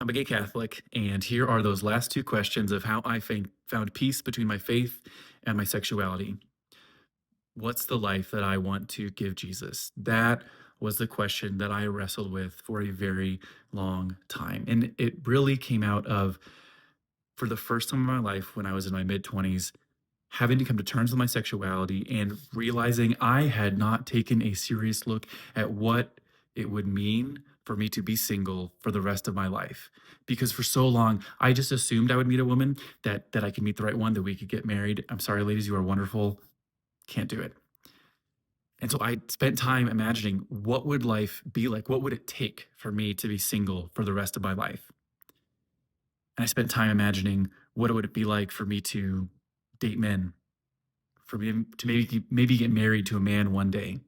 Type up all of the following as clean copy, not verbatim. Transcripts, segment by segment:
I'm a gay Catholic, and here are those last two questions of how I found peace between my faith and my sexuality. What's the life that I want to give Jesus? That was the question that I wrestled with for a very long time. And it really came out of, for the first time in my life, when I was in my mid 20s, having to come to terms with my sexuality and realizing I had not taken a serious look at what it would mean for me to be single for the rest of my life. Because for so long, I just assumed I would meet a woman, that I could meet the right one, that we could get married. I'm sorry, ladies, you are wonderful. Can't do it. And so I spent time imagining, what would life be like? What would it take for me to be single for the rest of my life? And I spent time imagining, what would it be like for me to date men, for me to maybe get married to a man one day.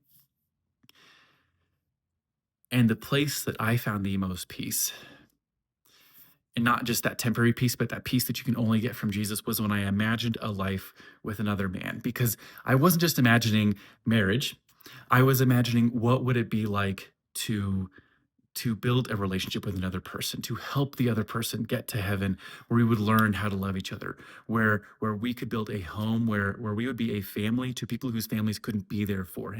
And the place that I found the most peace, and not just that temporary peace, but that peace that you can only get from Jesus, was when I imagined a life with another man. Because I wasn't just imagining marriage, I was imagining, what would it be like to build a relationship with another person, to help the other person get to heaven, where we would learn how to love each other, where we could build a home, where we would be a family to people whose families couldn't be there for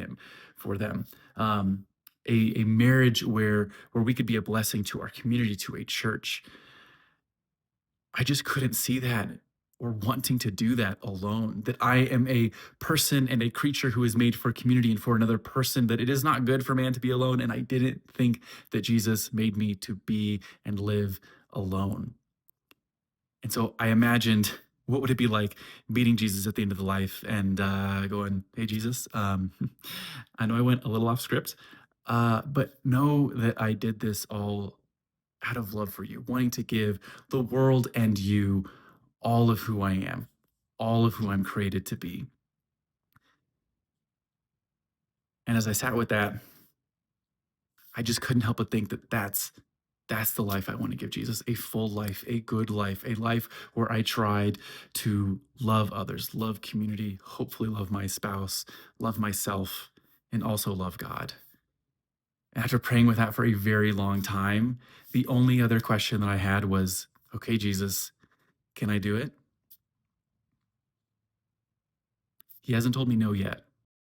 them. Um, a marriage where we could be a blessing to our community, to a church. I just couldn't see that, or wanting to do that alone. That I am a person and a creature who is made for community and for another person, that it is not good for man to be alone. And I didn't think that Jesus made me to be and live alone. And so I imagined, what would it be like meeting Jesus at the end of the life and going, "Hey, Jesus, I know I went a little off script, but know that I did this all out of love for you, wanting to give the world and you all of who I am, all of who I'm created to be." And as I sat with that, I just couldn't help but think that that's the life I want to give Jesus, a full life, a good life, a life where I tried to love others, love community, hopefully love my spouse, love myself, and also love God. And after praying with that for a very long time, the only other question that I had was, okay, Jesus, can I do it? He hasn't told me no yet.